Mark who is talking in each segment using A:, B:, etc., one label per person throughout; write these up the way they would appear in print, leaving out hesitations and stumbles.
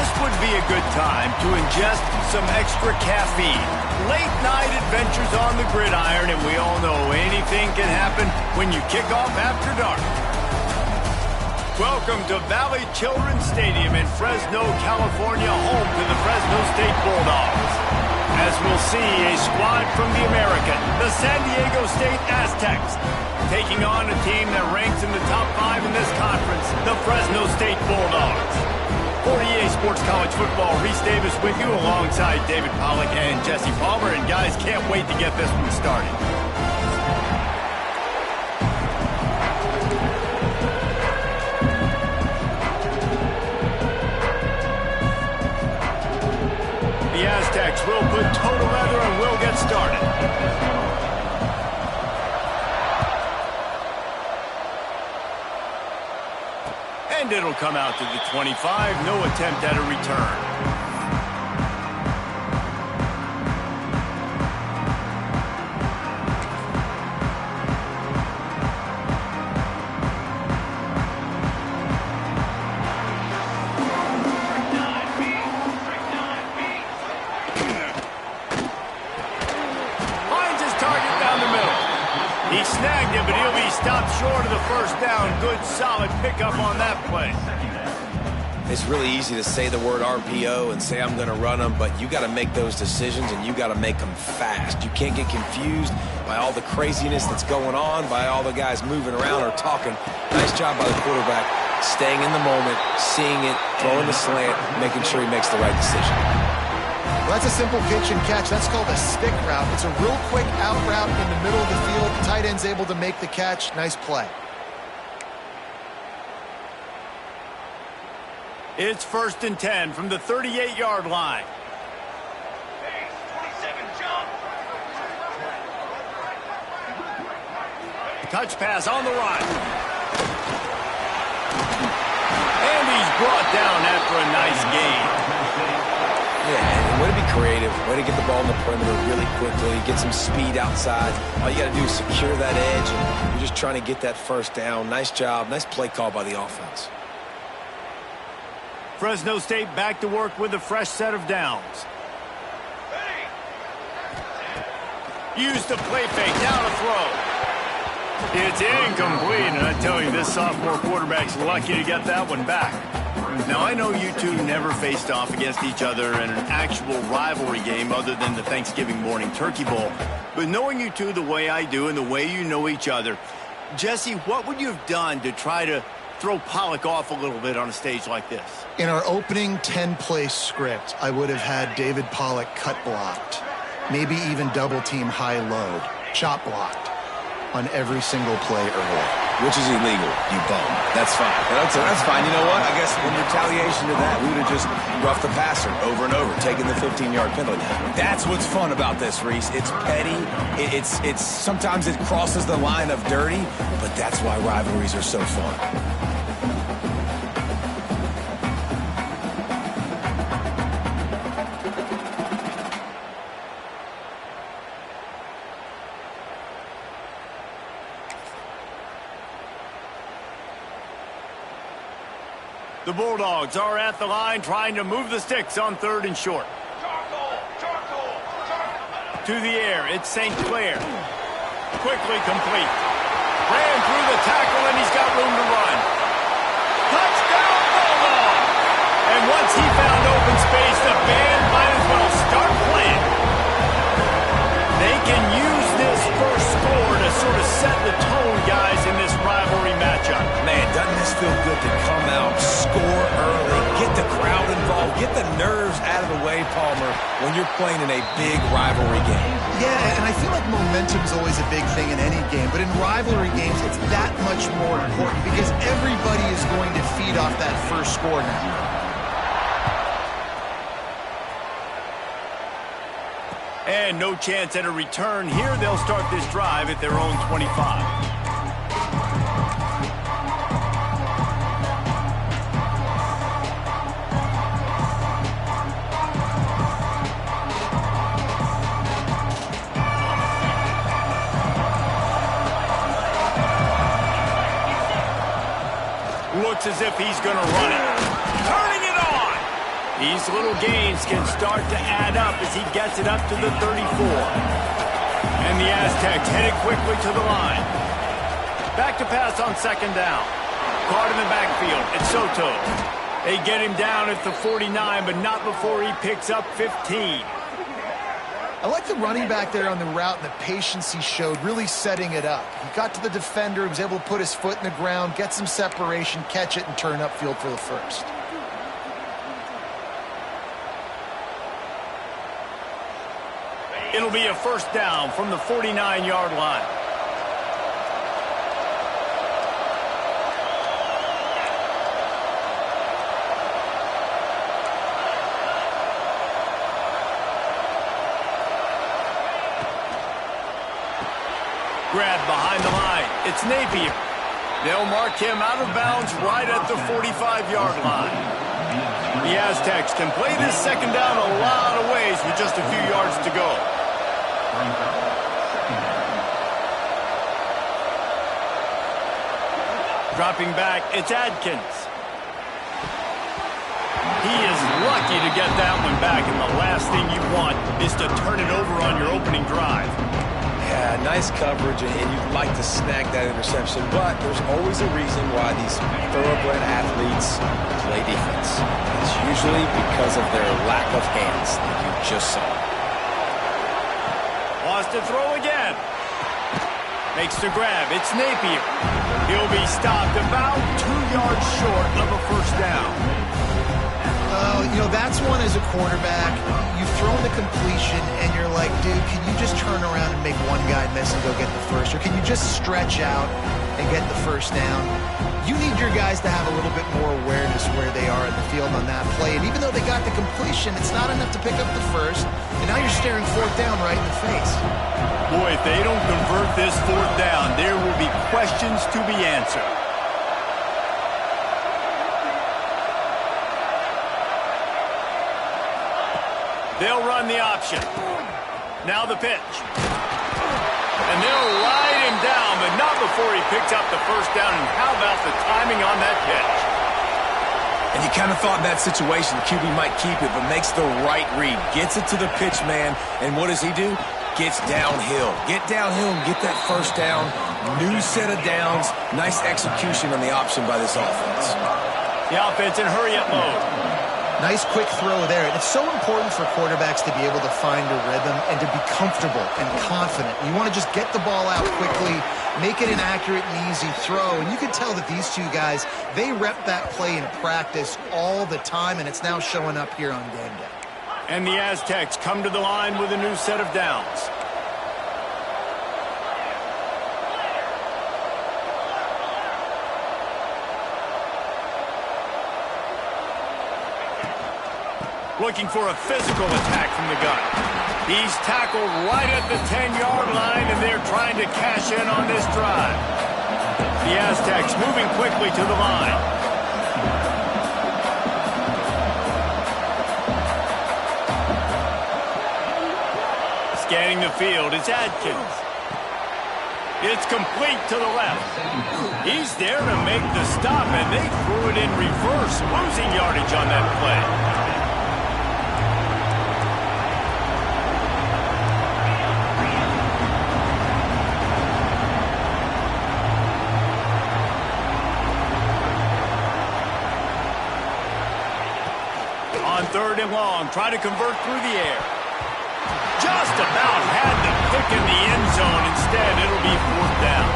A: This would be a good time to ingest some extra caffeine. Late night adventures on the gridiron, and we all know anything can happen when you kick off after dark. Welcome to Valley Children's Stadium in Fresno, California, home to the Fresno State Bulldogs. As we'll see, a squad from the American, the San Diego State Aztecs, taking on a team that ranks in the top 5 in this conference, the Fresno State Bulldogs. For EA Sports College Football, Reese Davis with you alongside David Pollack and Jesse Palmer. And guys, can't wait to get this one started. The Aztecs will put total leather and we'll get started. And it'll come out to the 25. No attempt at a return. Finds his target down the middle. He snagged it, but he'll be stopped short of the first down. Good, solid pickup on that play.
B: It's really easy to say the word RPO and say I'm going to run them, but you got to make those decisions and you got to make them fast. You can't get confused by all the craziness that's going on, by all the guys moving around or talking. Nice job by the quarterback, staying in the moment, seeing it, throwing the slant, making sure he makes the right decision.
C: Well, that's a simple pitch and catch. That's called a stick route. It's a real quick out route in the middle of the field. The tight end's able to make the catch. Nice play.
A: It's 1st and 10 from the 38-yard line. Touch pass on the run. And he's brought down after a nice gain.
B: Yeah, and way to be creative, way to get the ball in the perimeter really quickly, get some speed outside. All you got to do is secure that edge, and you're just trying to get that first down. Nice job, nice play call by the offense.
A: Fresno State back to work with a fresh set of downs. Use the play fake, now to throw. It's incomplete, and I tell you, this sophomore quarterback's lucky to get that one back. Now, I know you two never faced off against each other in an actual rivalry game other than the Thanksgiving morning Turkey Bowl. But knowing you two the way I do and the way you know each other, Jesse, what would you have done to try to throw Pollack off a little bit on a stage like this?
C: In our opening 10-play script, I would have had David Pollack cut blocked, maybe even double-team high-load, chop blocked on every single play early.
B: Which is illegal, you bum. That's fine. That's fine. You know what? I guess in retaliation to that, we would have just roughed the passer over and over, taking the 15-yard penalty. That's what's fun about this, Reese. It's petty. It's sometimes it crosses the line of dirty, but that's why rivalries are so fun.
A: The Bulldogs are at the line trying to move the sticks on 3rd and short. To the air, it's St. Clair. Quickly complete. Ran through the tackle and he's got room to run. Touchdown Bulldog! And once he found open space, the band might as well start playing. They can use this first score to sort of set the tone, guys, in this rivalry matchup.
B: Man, doesn't this feel good to come out, score early, get the crowd involved, get the nerves out of the way, Palmer, when you're playing in a big rivalry game?
C: Yeah, and I feel like momentum's always a big thing in any game, but in rivalry games, it's that much more important because everybody is going to feed off that first score now.
A: And no chance at a return here. They'll start this drive at their own 25. Looks as if he's going to run it. Turning it on. These little gains can start to add up as he gets it up to the 34. And the Aztecs headed quickly to the line. Back to pass on second down. Caught in the backfield. It's Soto. They get him down at the 49, but not before he picks up 15.
C: I like the running back there on the route and the patience he showed, really setting it up. He got to the defender, he was able to put his foot in the ground, get some separation, catch it, and turn upfield for the first.
A: It'll be a first down from the 49-yard line. Grab behind the line. It's Napier. They'll mark him out of bounds right at the 45-yard line. The Aztecs can play this second down a lot of ways with just a few yards to go. Dropping back, it's Adkins. He is lucky to get that one back, and the last thing you want is to turn it over on your opening drive.
B: Yeah, nice coverage, and you'd like to snag that interception, but there's always a reason why these thoroughbred athletes play defense. It's usually because of their lack of hands, like you just saw.
A: Wants to throw again. Makes the grab. It's Napier. He'll be stopped about 2 yards short of a first down.
C: You know, that's one as a quarterback. You've thrown the completion, and you're like, dude, can you just turn around and make one guy miss and go get the first? Or can you just stretch out and get the first down? You need your guys to have a little bit more awareness where they are in the field on that play. And even though they got the completion, it's not enough to pick up the first. And now you're staring fourth down right in the face.
A: Boy, if they don't convert this fourth down, there will be questions to be answered. They'll run the option. Now the pitch. And they'll ride him down, but not before he picks up the first down. And how about the timing on that pitch?
B: And you kind of thought in that situation the QB might keep it, but makes the right read. Gets it to the pitch man, and what does he do? Gets downhill. Get downhill and get that first down. New set of downs. Nice execution on the option by this offense.
A: The offense in hurry-up mode.
C: Nice quick throw there. And it's so important for quarterbacks to be able to find a rhythm and to be comfortable and confident. You want to just get the ball out quickly, make it an accurate and easy throw. And you can tell that these two guys, they rep that play in practice all the time, and it's now showing up here on game day.
A: And the Aztecs come to the line with a new set of downs. Looking for a physical attack from the gun. He's tackled right at the 10-yard line, and they're trying to cash in on this drive. The Aztecs moving quickly to the line. Scanning the field, it's Adkins. It's complete to the left. He's there to make the stop, and they threw it in reverse, losing yardage on that play. Third and long, try to convert through the air. Just about had the pick in the end zone. Instead, it'll be fourth down.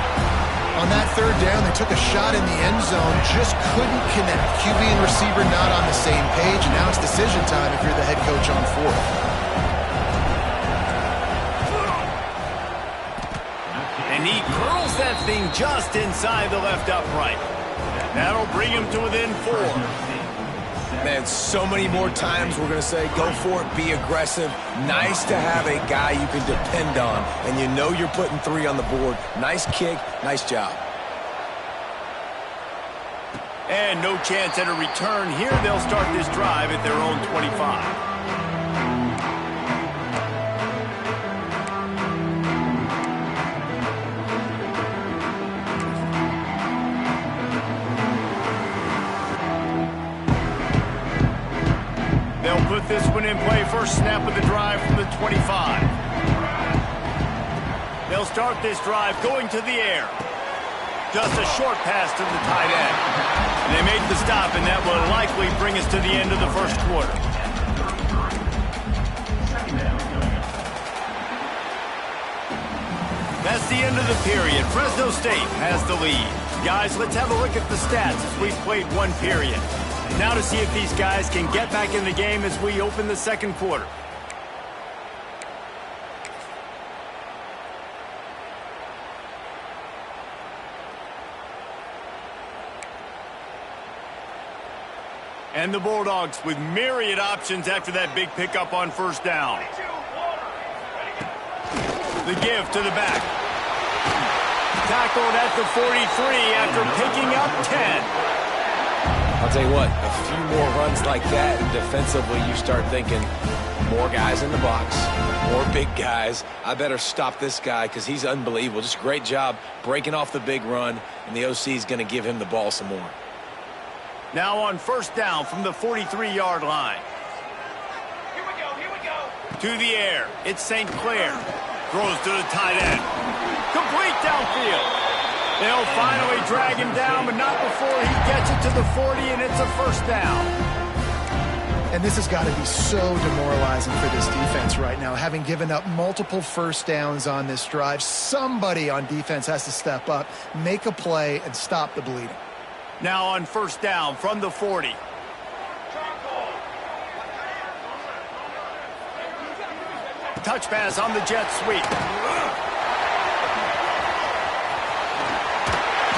C: On that third down, they took a shot in the end zone, just couldn't connect. QB and receiver not on the same page, and now it's decision time if you're the head coach on fourth.
A: And he curls that thing just inside the left upright. That'll bring him to within 4.
B: Man, so many more times we're going to say, go for it, be aggressive. Nice to have a guy you can depend on, and you know you're putting 3 on the board. Nice kick, nice job.
A: And no chance at a return here. They'll start this drive at their own 25. put this one in play. First snap of the drive from the 25. They'll start this drive going to the air. Just a short pass to the tight end. And they made the stop, and that will likely bring us to the end of the first quarter. That's the end of the period. Fresno State has the lead. Guys, let's have a look at the stats as we've played one period. Now to see if these guys can get back in the game as we open the second quarter. And the Bulldogs with myriad options after that big pickup on first down. The give to the back. Tackled at the 43 after picking up 10.
B: I'll tell you what, a few more runs like that, and defensively you start thinking, more guys in the box, more big guys. I better stop this guy because he's unbelievable. Just a great job breaking off the big run, and the OC is going to give him the ball some more.
A: Now on first down from the 43-yard line.
D: Here we go.
A: To the air. It's St. Clair. Throws to the tight end. Complete downfield. They'll finally drag him down, but not before he gets it to the 40, and it's a first down.
C: And this has got to be so demoralizing for this defense right now. Having given up multiple first downs on this drive, somebody on defense has to step up, make a play, and stop the bleeding.
A: Now on first down from the 40. Touch pass on the jet sweep.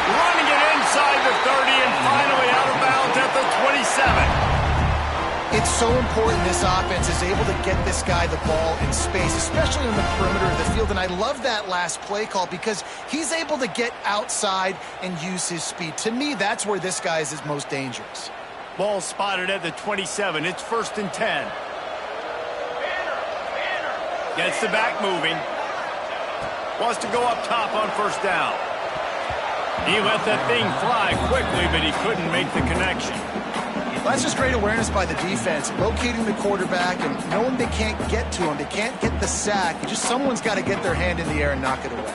A: Running it inside the 30 and finally out of bounds at the 27.
C: It's so important this offense is able to get this guy the ball in space, especially on the perimeter of the field. And I love that last play call because he's able to get outside and use his speed. To me, that's where this guy is his most dangerous.
A: Ball spotted at the 27. It's first and 10. Gets the back moving. Wants to go up top on first down. He let that thing fly quickly, but he couldn't make the connection.
C: Well, that's just great awareness by the defense, locating the quarterback and knowing they can't get to him. They can't get the sack. Just someone's got to get their hand in the air and knock it away.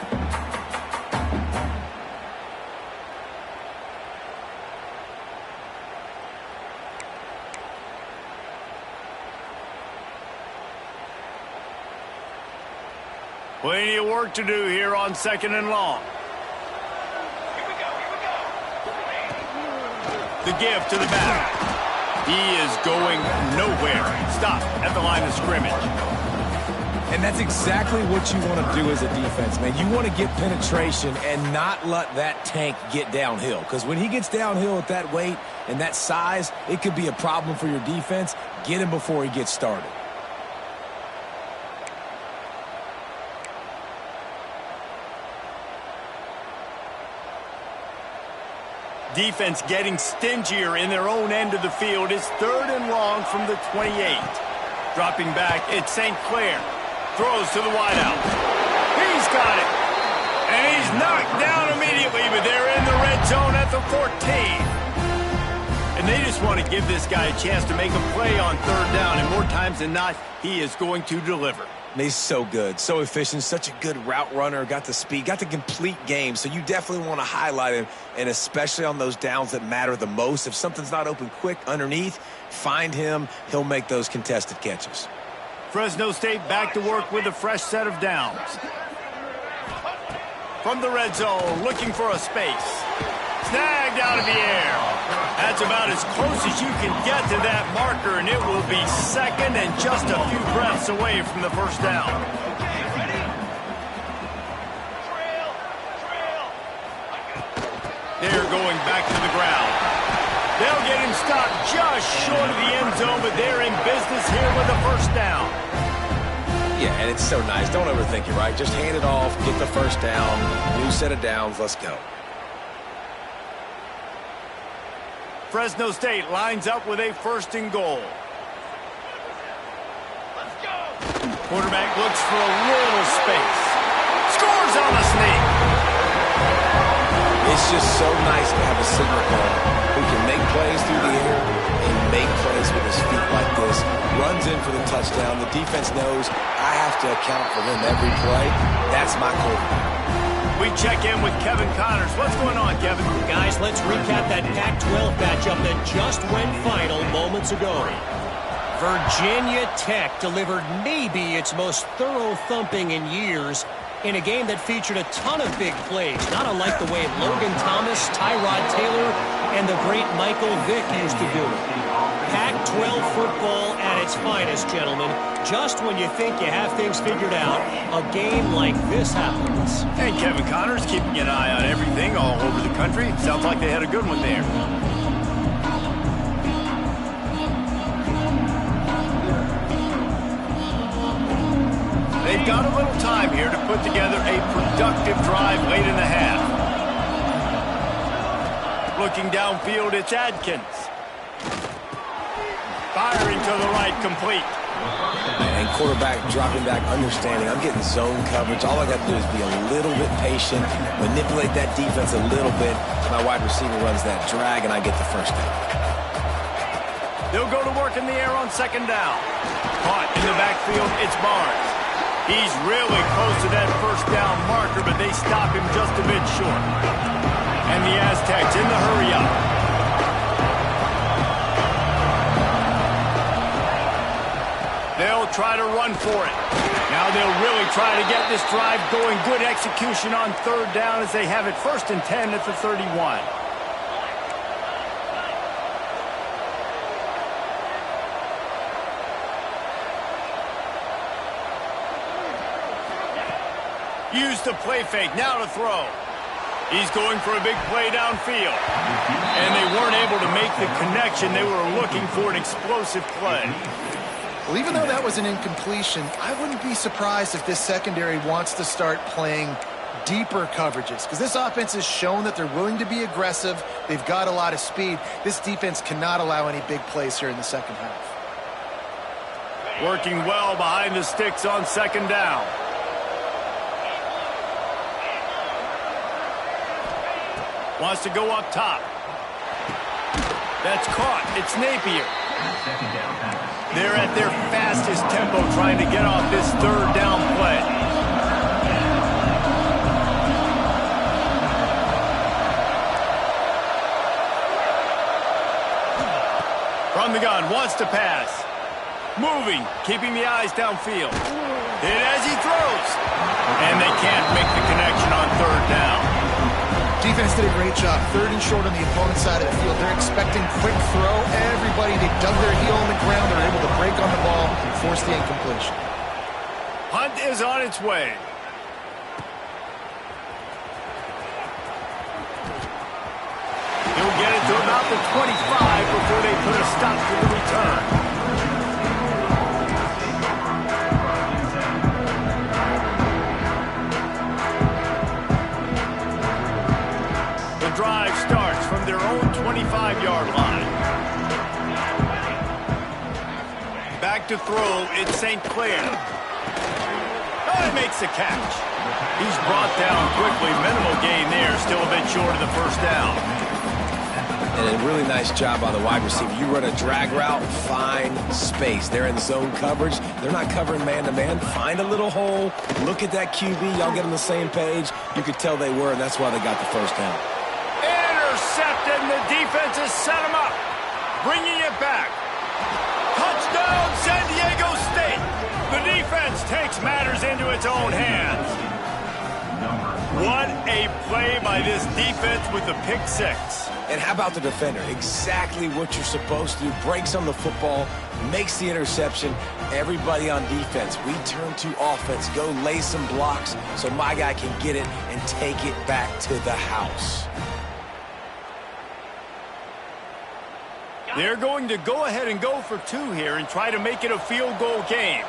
A: Plenty of work to do here on second and long.
D: Here we go.
A: The give to the back. He is going nowhere. Stop at the line of scrimmage.
B: And that's exactly what you want to do as a defense, man. You want to get penetration and not let that tank get downhill. Because when he gets downhill at that weight and that size, it could be a problem for your defense. Get him before he gets started.
A: Defense getting stingier in their own end of the field. It's third and long from the 28. Dropping back, it's St. Clair. Throws to the wideout. He's got it. And he's knocked down immediately, but they're in the red zone at the 14. And they just want to give this guy a chance to make a play on third down. And more times than not, he is going to deliver.
B: He's so good, so efficient, such a good route runner, got the speed, got the complete game. So you definitely want to highlight him, and especially on those downs that matter the most. If something's not open quick underneath, find him. He'll make those contested catches.
A: Fresno State back to work with a fresh set of downs. From the red zone, looking for a space. Snagged out of the air. That's about as close as you can get to that marker, and it will be second and just a few breaths away from the first down. They're going back to the ground. They'll get him stopped just short of the end zone, but they're in business here with a first down.
B: Yeah, and it's so nice. Don't overthink it, right? Just hand it off, get the first down, new set of downs, let's go.
A: Fresno State lines up with a first and goal.
D: Let's go.
A: Quarterback looks for a little space. Scores on the sneak.
B: It's just so nice to have a signal caller who can make plays through the air and make plays with his feet like this. runs in for the touchdown. The defense knows I have to account for him every play. That's my quarterback.
A: We check in with Kevin Connors. What's going on, Kevin?
E: Guys, let's recap that Pac-12 matchup that just went final moments ago. Virginia Tech delivered maybe its most thorough thumping in years in a game that featured a ton of big plays, not unlike the way Logan Thomas, Tyrod Taylor, and the great Michael Vick used to do it. Pac-12 football at its finest, gentlemen. Just when you think you have things figured out, a game like this happens.
A: And Kevin Connors keeping an eye on everything all over the country. Sounds like they had a good one there. They've got a little time here to put together a productive drive late in the half. Looking downfield, it's Adkins. Firing to the right, complete.
B: And quarterback dropping back, understanding I'm getting zone coverage. All I got to do is be a little bit patient, manipulate that defense a little bit. My wide receiver runs that drag, and I get the first down.
A: They'll go to work in the air on second down. Caught in the backfield, it's Barnes. He's really close to that first down marker, but they stop him just a bit short. And the Aztecs in the hurry-up. They'll try to run for it. Now they'll really try to get this drive going. Good execution on third down as they have it 1st and 10 at the 31. Use the play fake. Now to throw. He's going for a big play downfield. And they weren't able to make the connection. They were looking for an explosive play.
C: Well, even though that was an incompletion, I wouldn't be surprised if this secondary wants to start playing deeper coverages, because this offense has shown that they're willing to be aggressive. They've got a lot of speed. This defense cannot allow any big plays here in the second half.
A: Working well behind the sticks on second down. Wants to go up top. That's caught. It's Napier. They're at their fastest tempo trying to get off this third down play. From the gun, wants to pass. Moving, keeping the eyes downfield. Hit as he throws. And they can't make the connection on third down.
C: Defense did a great job. 3rd and short on the opponent's side of the field. They're expecting quick throw. Everybody, they dug their heel on the ground. They're able to break on the ball and force the incompletion.
A: Hunt is on its way. He'll get it to about the 25 before they put a stop to the return. The drive starts from their own 25-yard line. Back to throw, it's St. Clair. Oh, he makes the catch. He's brought down quickly. Minimal gain there, still a bit short of the first down.
B: And a really nice job by the wide receiver. You run a drag route, find space. They're in zone coverage. They're not covering man-to-man. Find a little hole. Look at that QB. Y'all get on the same page. You could tell they were, and that's why they got the first down.
A: Intercepted, and the defense has set him up. Bringing it back. Touchdown, San Diego State. The defense takes matters into its own hands. What a play by this defense with the pick six.
B: And how about the defender? Exactly what you're supposed to do. Breaks on the football, makes the interception. Everybody on defense, we turn to offense. Go lay some blocks so my guy can get it and take it back to the house.
A: They're going to go ahead and go for two here and try to make it a field goal game.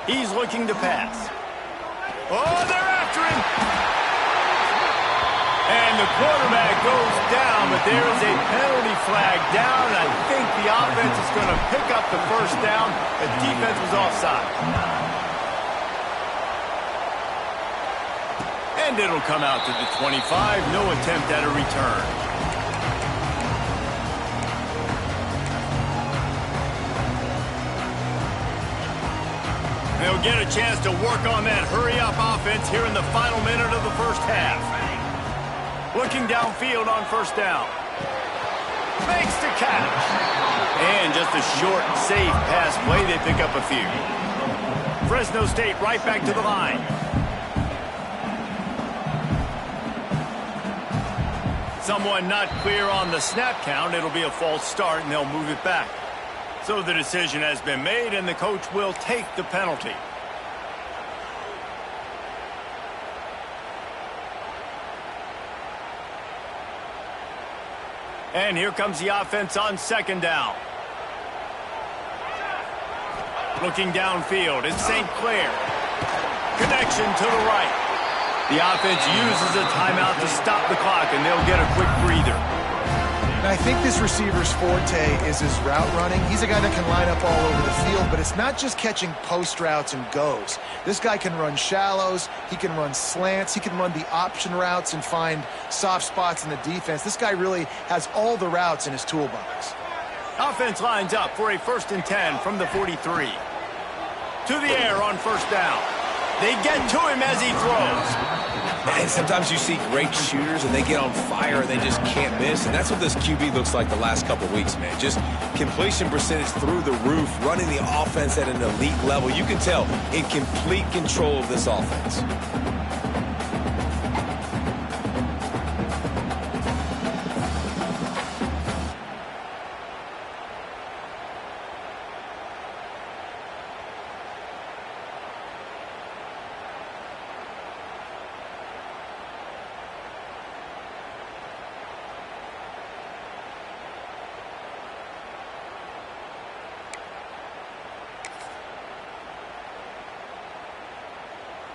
A: He's looking to pass. Oh, they're after him. And the quarterback goes down, but there is a penalty flag down. I think the offense is going to pick up the first down. The defense was offside. And it'll come out to the 25. No attempt at a return. get a chance to work on that hurry-up offense here in the final minute of the first half. Looking downfield on first down. Makes the catch. And just a short, safe pass play. They pick up a few. Fresno State right back to the line. Someone not clear on the snap count. It'll be a false start, and they'll move it back. So the decision has been made, and the coach will take the penalty. And here comes the offense on second down. Looking downfield, it's St. Clair. Connection to the right. The offense uses a timeout to stop the clock, and they'll get a quick breather.
C: And I think this receiver's forte is his route running. He's a guy that can line up all over the field, but it's not just catching post routes and goes. This guy can run shallows, he can run slants, he can run the option routes and find soft spots in the defense. This guy really has all the routes in his toolbox.
A: Offense lines up for a 1st and 10 from the 43. To the air on first down. They get to him as he throws.
B: And sometimes you see great shooters and they get on fire and they just can't miss. And that's what this QB looks like the last couple of weeks, man. Just completion percentage through the roof, running the offense at an elite level. You can tell in complete control of this offense.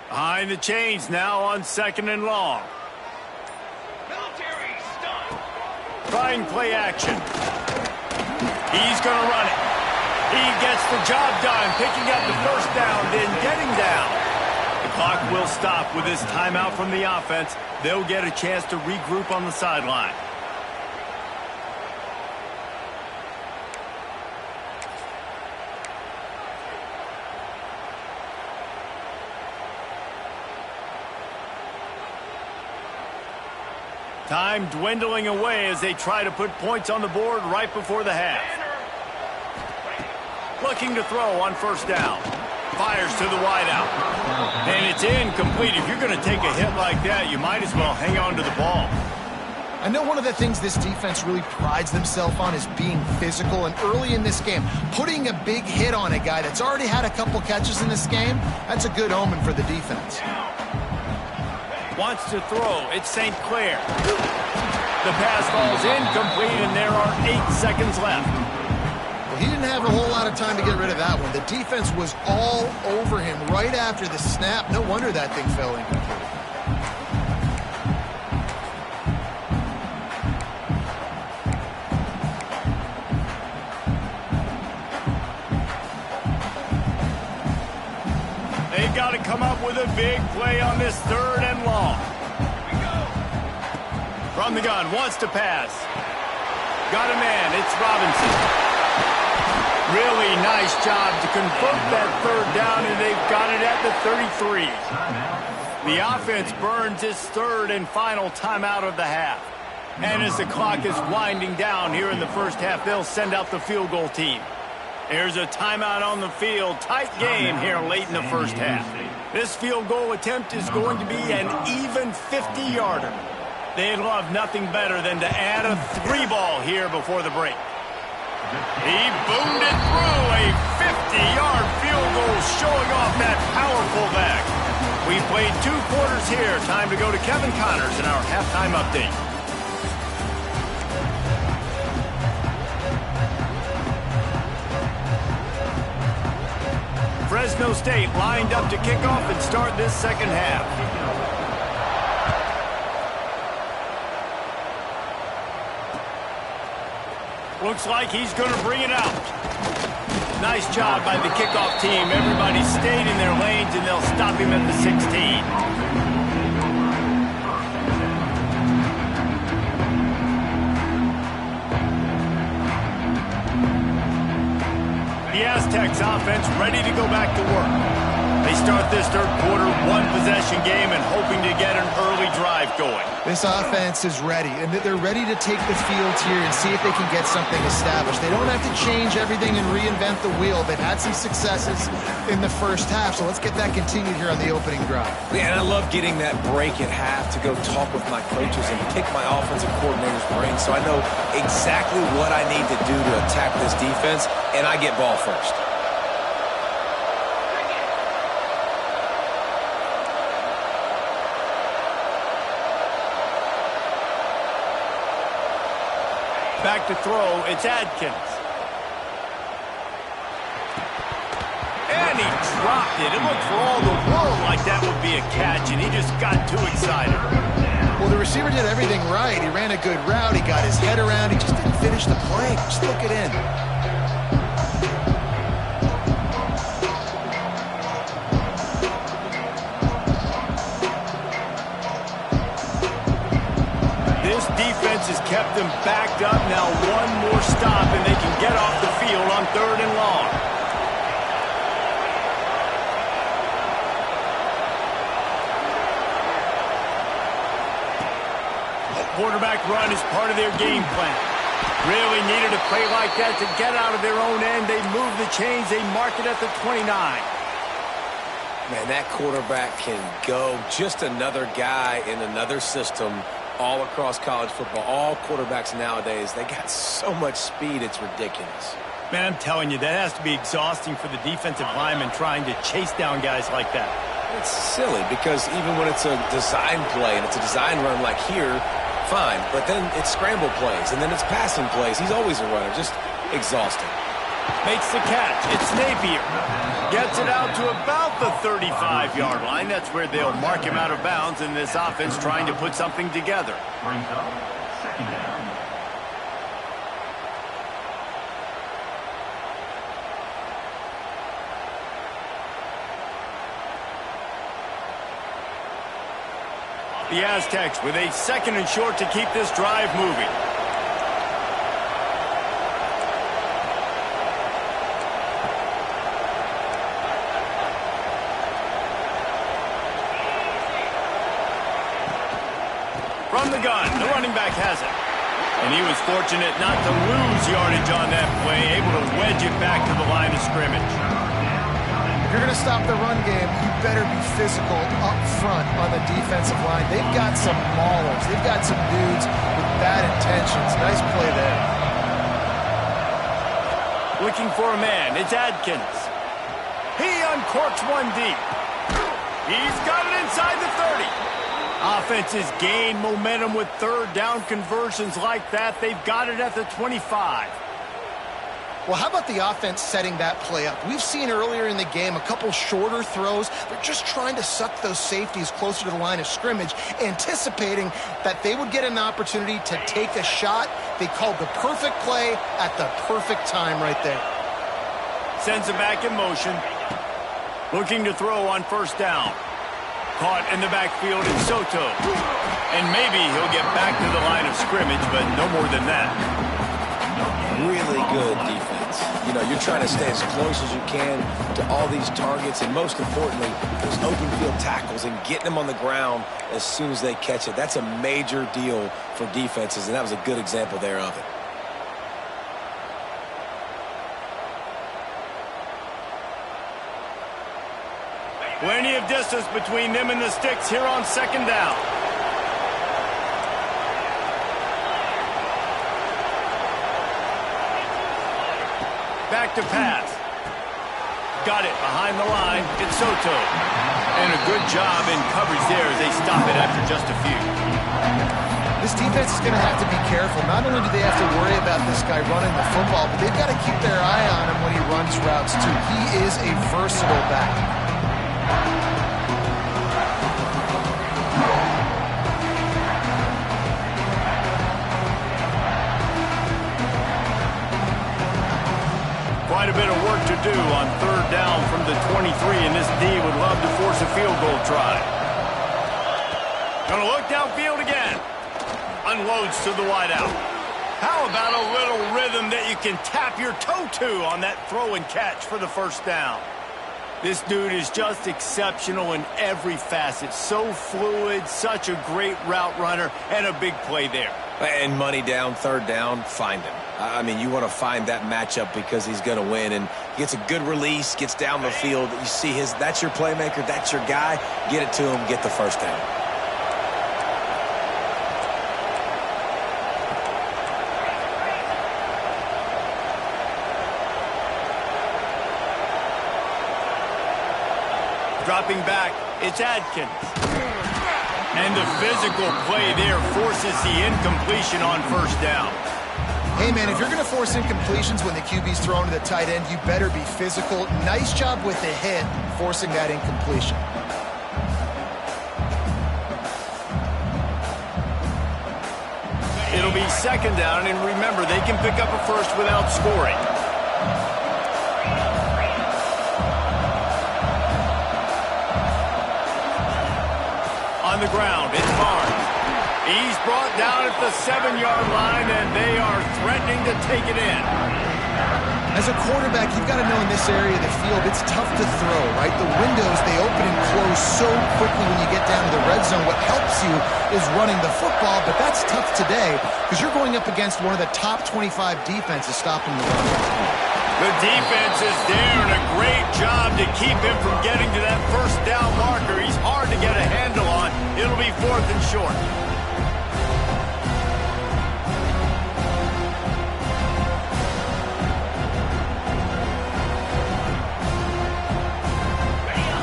A: Behind the chains now on 2nd and long.
D: Military stunt.
A: Trying play action. He's going to run it. He gets the job done, picking up the first down, then getting down. The clock will stop with this timeout from the offense. They'll get a chance to regroup on the sideline. Time dwindling away as they try to put points on the board right before the half. Looking to throw on first down. Fires to the wideout. And it's incomplete. If you're going to take a hit like that, you might as well hang on to the ball.
C: I know one of the things this defense really prides themselves on is being physical, and early in this game, putting a big hit on a guy that's already had a couple catches in this game, that's a good omen for the defense.
A: Wants to throw. It's St. Clair. The pass falls incomplete, and there are 8 seconds left.
C: Well, he didn't have a whole lot of time to get rid of that one. The defense was all over him right after the snap. No wonder that thing fell incomplete.
A: Got to come up with a big play on this 3rd and long. From the gun, wants to pass. Got a man, it's Robinson. Really nice job to convert that 3rd down, and they've got it at the 33. The offense burns its 3rd and final timeout of the half. And as the clock is winding down here in the first half, they'll send out the field goal team. There's a timeout on the field. Tight game here late in the first half. This field goal attempt is going to be an even 50-yarder. They'd love nothing better than to add a 3-ball here before the break. He boomed it through a 50-yard field goal, showing off that powerful back. We played 2 quarters here. Time to go to Kevin Connors in our halftime update. Fresno State lined up to kick off and start this second half. Looks like he's going to bring it out. Nice job by the kickoff team. Everybody stayed in their lanes, and they'll stop him at the 16. The Aztecs offense ready to go back to work. They start this third quarter one-possession game and hoping to get an early drive going.
C: This offense is ready, and they're ready to take the field here and see if they can get something established. They don't have to change everything and reinvent the wheel. They've had some successes in the first half, so let's get that continued here on the opening drive.
B: Yeah, and I love getting that break at half to go talk with my coaches and pick my offensive coordinator's brain so I know exactly what I need to do to attack this defense, and I get ball first.
A: Back to throw, it's Adkins. And he dropped it. It looked for all the world like that would be a catch, and he just got too excited.
C: Well, the receiver did everything right. He ran a good route. He got his head around. He just didn't finish the play. Just look it in.
A: This defense has kept them backed up. Now one more stop, and they can get off the field on 3rd and long. Quarterback run is part of their game plan. Really needed a play like that to get out of their own end. They move the chains. They mark it at the 29.
B: Man, that quarterback can go. Just another guy in another system all across college football. All quarterbacks nowadays, they got so much speed, it's ridiculous.
A: Man, I'm telling you, that has to be exhausting for the defensive lineman trying to chase down guys like that.
B: It's silly because even when it's a design play and it's a design run like here, fine, but then it's scramble plays, and then it's passing plays. He's always a runner, just exhausting.
A: Makes the catch. It's Napier. Gets it out to about the 35-yard line. That's where they'll mark him out of bounds in this offense trying to put something together.
F: Brings up second down.
A: The Aztecs with a 2nd and short to keep this drive moving. From the gun, the running back has it. And he was fortunate not to lose yardage on that play, able to wedge it back to the line of scrimmage.
C: If you're going to stop the run game, you better be physical up front on the defensive line. They've got some maulers. They've got some dudes with bad intentions. Nice play there.
A: Looking for a man. It's Adkins. He uncorks one deep. He's got it inside the 30. Offenses gain momentum with 3rd down conversions like that. They've got it at the 25.
C: Well, how about the offense setting that play up? We've seen earlier in the game a couple shorter throws. They're just trying to suck those safeties closer to the line of scrimmage, anticipating that they would get an opportunity to take a shot. They called the perfect play at the perfect time right there.
A: Sends it back in motion. Looking to throw on 1st down. Caught in the backfield in Soto. And maybe he'll get back to the line of scrimmage, but no more than that.
B: Really good defense. You know, you're trying to stay as close as you can to all these targets, and most importantly, those open field tackles and getting them on the ground as soon as they catch it. That's a major deal for defenses, and that was a good example there of it.
A: Plenty of distance between them and the sticks here on 2nd down. Back to pass. Got it behind the line. It's Soto. And a good job in coverage there as they stop it after just a few.
C: This defense is going to have to be careful. Not only do they have to worry about this guy running the football, but they've got to keep their eye on him when he runs routes too. He is a versatile back.
A: Quite a bit of work to do on 3rd down from the 23, and this D would love to force a field goal try. Gonna look downfield again. Unloads to the wideout. How about a little rhythm that you can tap your toe to on that throw and catch for the 1st down? This dude is just exceptional in every facet. So fluid, such a great route runner, and a big play there.
B: And money down, third down, find him. I mean, you want to find that matchup because he's going to win. And he gets a good release, gets down the field. You see that's your playmaker, that's your guy. Get it to him, get the first down.
A: Dropping back, it's Adkins. And the physical play there forces the incompletion on first down.
C: Hey, man, if you're going to force incompletions when the QB's thrown to the tight end, you better be physical. Nice job with the hit, forcing that incompletion.
A: It'll be second down, and remember, they can pick up a first without scoring. On the ground, it's Barnes. He's brought down at the 7-yard line, and they are threatening to take it in.
C: As a quarterback, you've got to know in this area of the field, it's tough to throw, right? The windows, they open and close so quickly when you get down to the red zone. What helps you is running the football, but that's tough today because you're going up against one of the top 25 defenses stopping the run.
A: The defense is there, and a great job to keep him from getting to that first down marker. He's hard to get a handle on. It'll be 4th and short.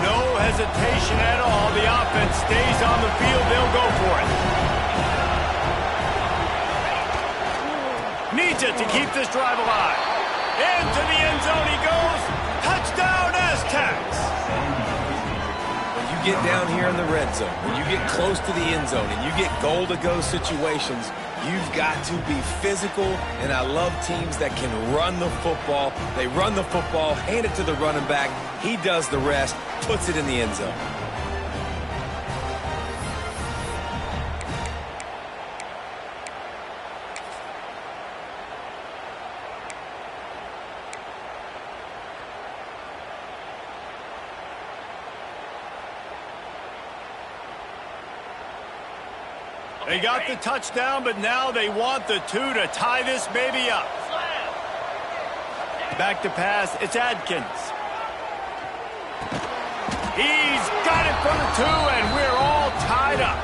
A: No hesitation at all. The offense stays on the field. They'll go for it. Needs it to keep this drive alive. Into the end zone he goes. Touchdown, Aztecs.
B: When you get down here in the red zone, when you get close to the end zone and you get goal-to-go situations, you've got to be physical, and I love teams that can run the football. They run the football, hand it to the running back. He does the rest, puts it in the end zone.
A: They got the touchdown, but now they want the 2 to tie this baby up. Back to pass, it's Adkins. He's got it for the 2, and we're all tied up.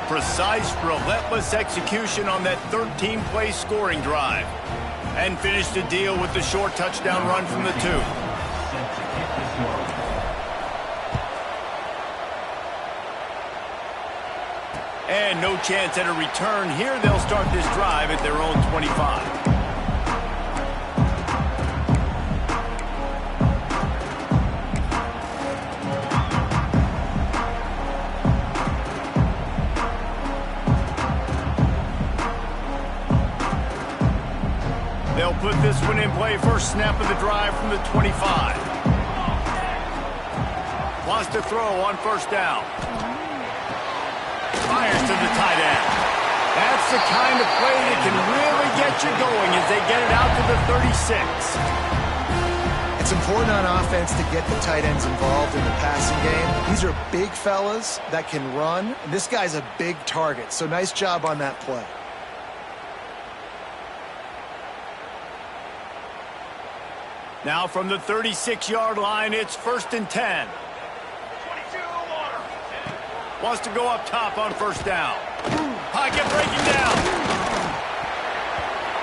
A: Precise, relentless execution on that 13-play scoring drive. And finished the deal with the short touchdown run from the 2. And no chance at a return here. They'll start this drive at their own 25. They'll put this one in play. First snap of the drive from the 25. Wants to throw on first down. Fires to the tight end. That's the kind of play that can really get you going as they get it out to the 36.
C: It's important on offense to get the tight ends involved in the passing game. These are big fellas that can run, and this guy's a big target, so nice job on that play.
A: Now from the 36-yard line, it's 1st and 10. Wants to go up top on first down. Pocket breaking down.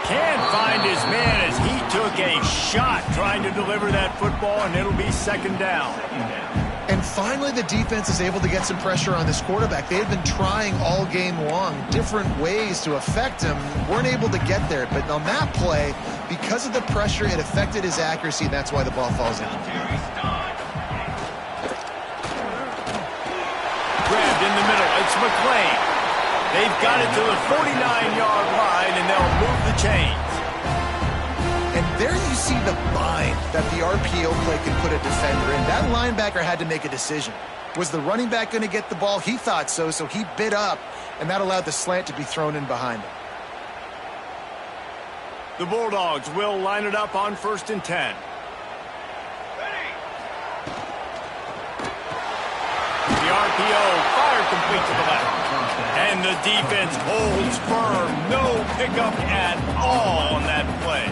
A: Can't find his man as he took a shot trying to deliver that football, and it'll be second down.
C: And finally, the defense is able to get some pressure on this quarterback. They had been trying all game long different ways to affect him. Weren't able to get there. But on that play, because of the pressure, it affected his accuracy, and that's why the ball falls in.
A: Grabbed in the middle. It's McClain. They've got it to the 49-yard line, and they'll move the chains.
C: And there you see the bind that the RPO play can put a defender in. That linebacker had to make a decision. Was the running back going to get the ball? He thought so, so he bit up, and that allowed the slant to be thrown in behind him.
A: The Bulldogs will line it up on 1st and 10. RPO, fired complete to the left. And the defense holds firm. No pickup at all on that play.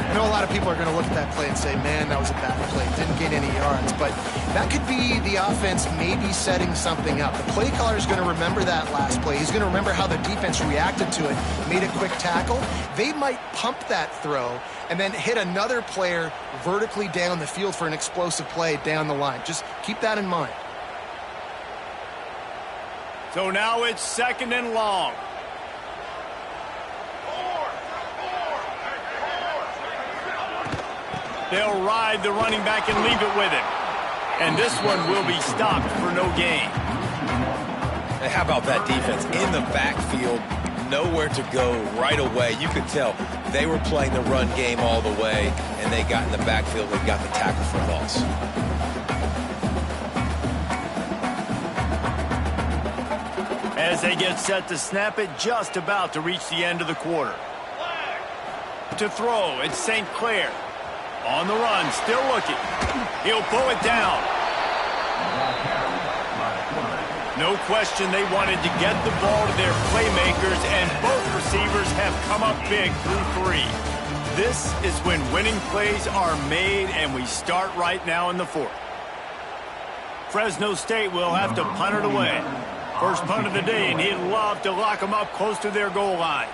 C: I know a lot of people are going to look at that play and say, man, that was a bad play. Didn't get any yards. But that could be the offense maybe setting something up. The play caller is going to remember that last play. He's going to remember how the defense reacted to it, made a quick tackle. They might pump that throw and then hit another player vertically down the field for an explosive play down the line. Just keep that in mind.
A: So now it's 2nd and long. They'll ride the running back and leave it with him. And this one will be stopped for no gain.
B: And how about that defense in the backfield? Nowhere to go right away. You could tell they were playing the run game all the way, and they got in the backfield and got the tackle for loss.
A: As they get set to snap it, just about to reach the end of the quarter. To throw, it's St. Clair. On the run, still looking. He'll pull it down. No question they wanted to get the ball to their playmakers, and both receivers have come up big through 3. This is when winning plays are made, and we start right now in the 4th. Fresno State will have to punt it away. First punt of the day, and he'd love to lock them up close to their goal line.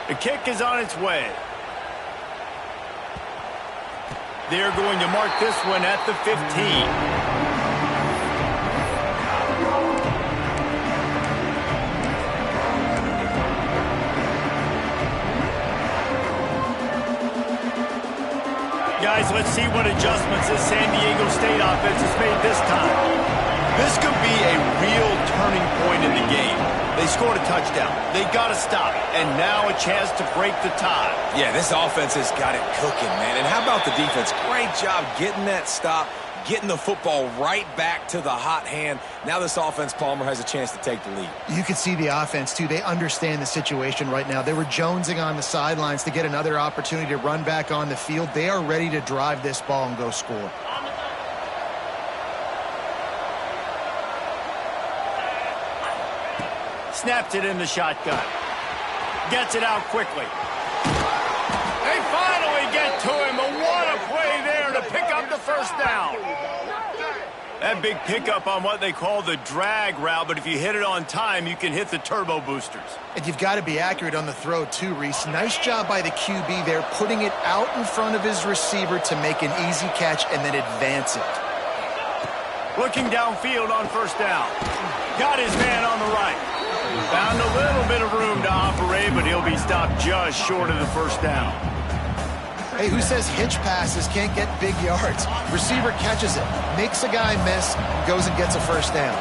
A: The kick is on its way. They're going to mark this one at the 15. Guys, let's see what adjustments this San Diego State offense has made this time. This could be a real turning point in the game. They scored a touchdown. They got to stop. And now a chance to break the tie.
B: Yeah, this offense has got it cooking, man. And how about the defense? Great job getting that stop, getting the football right back to the hot hand. Now this offense, Palmer, has a chance to take the lead.
C: You can see the offense, too. They understand the situation right now. They were jonesing on the sidelines to get another opportunity to run back on the field. They are ready to drive this ball and go score.
A: Snaps it in the shotgun. Gets it out quickly. They finally get to him. But what a play there to pick up the first down. That big pickup on what they call the drag route, but if you hit it on time, you can hit the turbo boosters.
C: And you've got to be accurate on the throw, too, Reese. Nice job by the QB there, putting it out in front of his receiver to make an easy catch and then advance it.
A: Looking downfield on first down. Got his man on the right. Found a little bit of room to operate, but he'll be stopped just short of the first down.
C: Hey, who says hitch passes can't get big yards? Receiver catches it, makes a guy miss, and goes and gets a first down.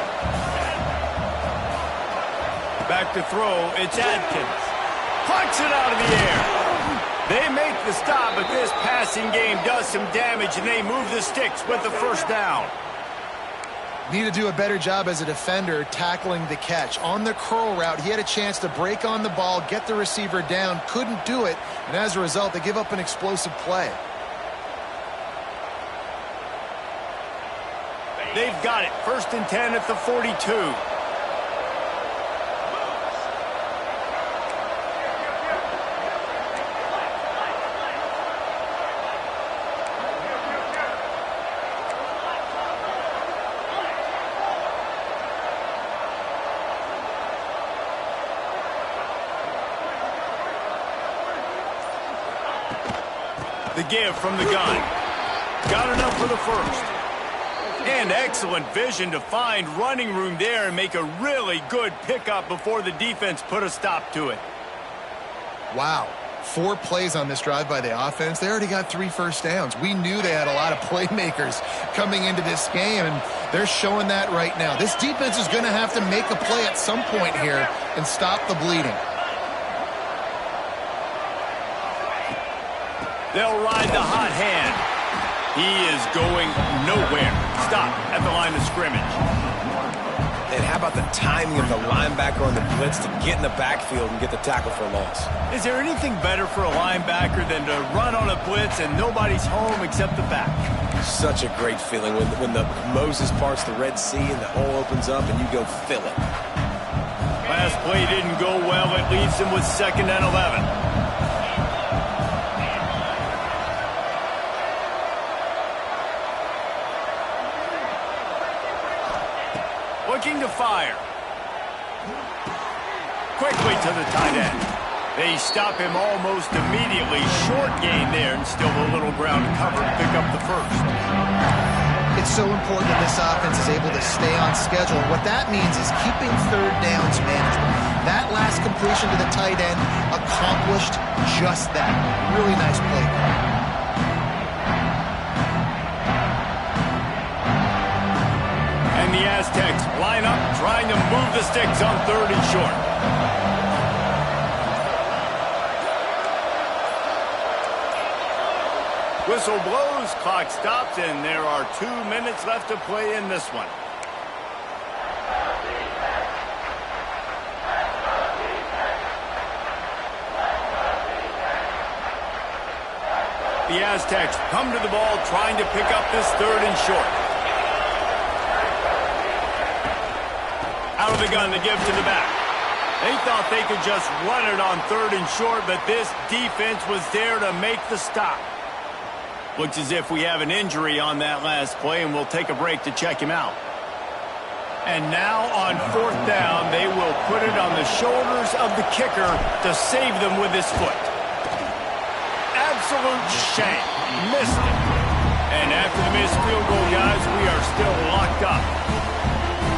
A: Back to throw, it's Adkins. Plucks it out of the air. They make the stop, but this passing game does some damage, and they move the sticks with the first down.
C: Need to do a better job as a defender tackling the catch. On the curl route, he had a chance to break on the ball, get the receiver down, couldn't do it, and as a result, they give up an explosive play.
A: They've got it. 1st and 10 at the 42. The give from the gun. Got enough for the first. And excellent vision to find running room there and make a really good pickup before the defense put a stop to it.
C: Wow. 4 plays on this drive by the offense. They already got 3 first downs. We knew they had a lot of playmakers coming into this game, and they're showing that right now. This defense is going to have to make a play at some point here and stop the bleeding.
A: They'll ride the hot hand. He is going nowhere. Stop at the line of scrimmage.
B: man, how about the timing of the linebacker on the blitz to get in the backfield and get the tackle for a loss?
A: Is there anything better for a linebacker than to run on a blitz and nobody's home except the back?
B: Such a great feeling when the Moses parts the Red Sea and the hole opens up and you go fill it.
A: Last play didn't go well. It leaves him with 2nd and 11. Looking to fire. Quickly to the tight end. They stop him almost immediately. Short gain there and still a little ground to cover to pick up the first.
C: It's so important that this offense is able to stay on schedule. What that means is keeping 3rd downs management. That last completion to the tight end accomplished just that. Really nice play.
A: And the Aztecs line up, trying to move the sticks on 3rd and short. Whistle blows, clock stops, and there are 2 minutes left to play in this one. The Aztecs come to the ball, trying to pick up this 3rd and short. Out of the gun to give to the back. They thought they could just run it on 3rd and short, but this defense was there to make the stop. Looks as if we have an injury on that last play, and we'll take a break to check him out. And now on 4th down, they will put it on the shoulders of the kicker to save them with his foot. Absolute shame. Missed it. And after the missed field goal, guys, we are still locked up.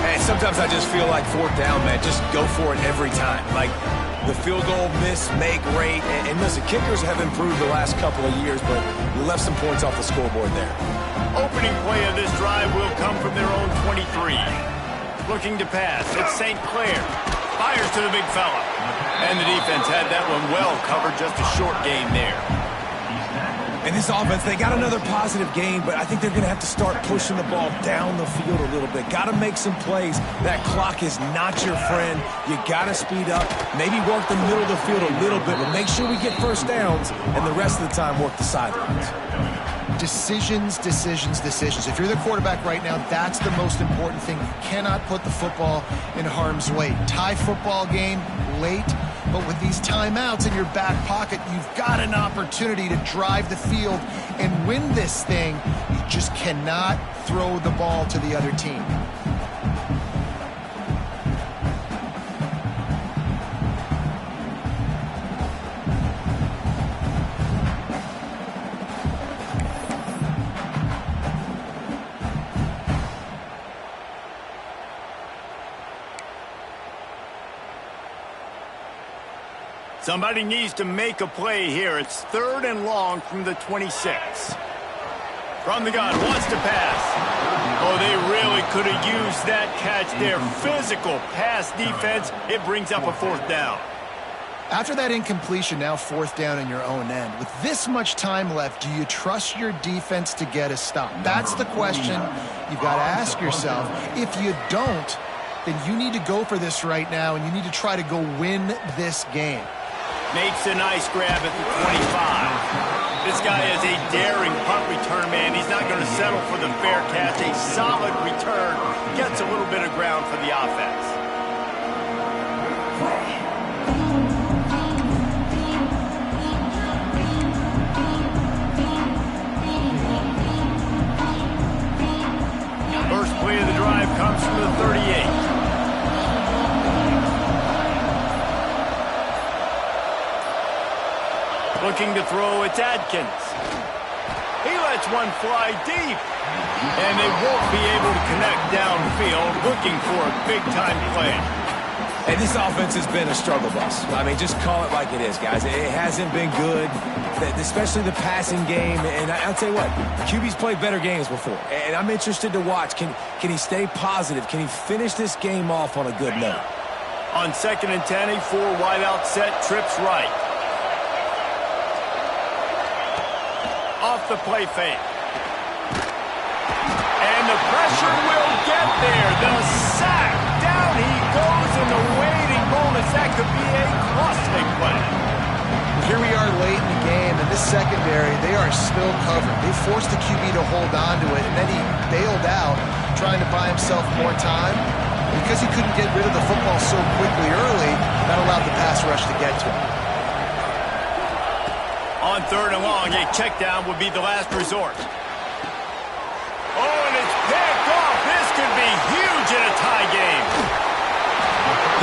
B: Hey, sometimes I just feel like 4th down, man. Just go for it every time. Like the field goal miss, make rate. And listen, kickers have improved the last couple of years, but you left some points off the scoreboard there.
A: Opening play of this drive will come from their own 23. Looking to pass. It's St. Clair. Fires to the big fella. And the defense had that one well covered. Just a short gain there.
B: And this offense, they got another positive game, but I think they're going to have to start pushing the ball down the field a little bit. Got to make some plays. That clock is not your friend. You got to speed up. Maybe work the middle of the field a little bit, but make sure we get 1st downs, and the rest of the time work the sidelines.
C: Decisions, decisions, decisions. If you're the quarterback right now, that's the most important thing. You cannot put the football in harm's way. Tie football game late, but with these timeouts in your back pocket, you've got an opportunity to drive the field and win this thing. You just cannot throw the ball to the other team.
A: Somebody needs to make a play here. It's 3rd and long from the 26. From the gun, wants to pass. Oh, they really could have used that catch there. Physical pass defense. It brings up a 4th down.
C: After that incompletion, now 4th down in your own end. With this much time left, do you trust your defense to get a stop? That's the question you've got to ask yourself. If you don't, then you need to go for this right now, and you need to try to go win this game.
A: Makes a nice grab at the 25. This guy is a daring punt return man. He's not going to settle for the fair catch. A solid return. Gets a little bit of ground for the offense. First play of the drive comes from the 38. Looking to throw, it's Adkins. He lets one fly deep. And they won't be able to connect downfield, looking for a big-time play.
B: And this offense has been a struggle bus. I mean, just call it like it is, guys. It hasn't been good, especially the passing game. And I'll tell you what, QB's played better games before. And I'm interested to watch. Can he stay positive? Can he finish this game off on a good note?
A: On 2nd and 10, a 4-wideout set, trips right. Off the play fake. And the pressure will get there. The sack down
C: secondary, they are still covered. They forced the QB to hold on to it, and then he bailed out, trying to buy himself more time. Because he couldn't get rid of the football so quickly early, that allowed the pass rush to get to him.
A: On 3rd and long, a check down would be the last resort. Oh, and it's picked off. This could be huge in a tie game.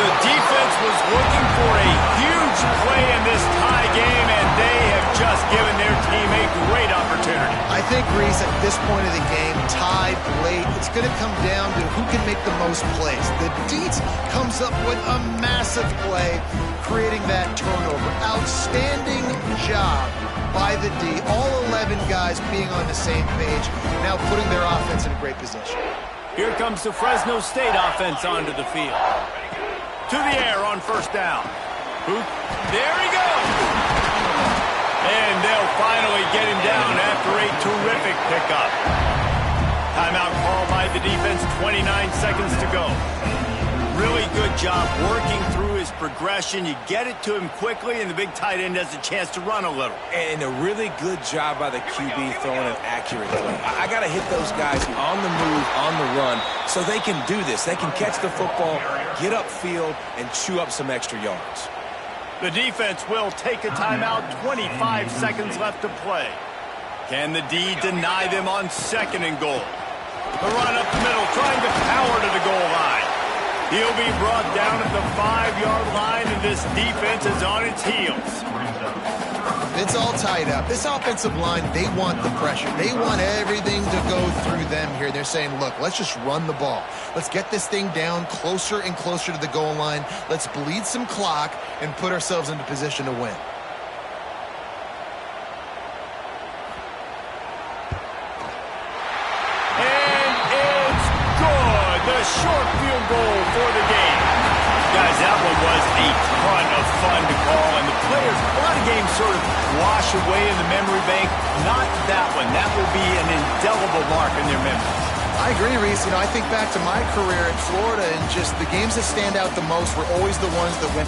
A: The defense was looking for a huge play in this tie game, and they have just given their team a great opportunity.
C: I think, Reese, at this point of the game, tied late, it's going to come down to who can make the most plays. The Deets comes up with a massive play, creating that turnover. Outstanding job by the D. All 11 guys being on the same page, now putting their offense in a great position.
A: Here comes the Fresno State offense onto the field. To the air on 1st down. There he goes. And they'll finally get him down after a terrific pickup. Timeout called by the defense, 29 seconds to go. Really good job working through his progression. You get it to him quickly, and the big tight end has a chance to run a little.
B: And a really good job by the QB throwing it accurately. I got to hit those guys on the move, on the run, so they can do this. They can catch the football, get upfield, and chew up some extra yards.
A: The defense will take a timeout. 25 seconds left to play. Can the D deny them on 2nd and goal? The run up the middle, trying to power to the goal line. He'll be brought down at the 5-yard line, and this defense is on its heels.
C: It's all tied up. This offensive line, they want the pressure. They want everything to go through them here. They're saying, look, let's just run the ball. Let's get this thing down closer and closer to the goal line. Let's bleed some clock and put ourselves into position to win.
A: A short field goal for the game. Guys, that one was a ton of fun to call, and the players, a lot of games sort of wash away in the memory bank. Not that one. That will be an indelible mark in their memories.
C: I agree, Reese. I think back to my career at Florida, and just the games that stand out the most were always the ones that went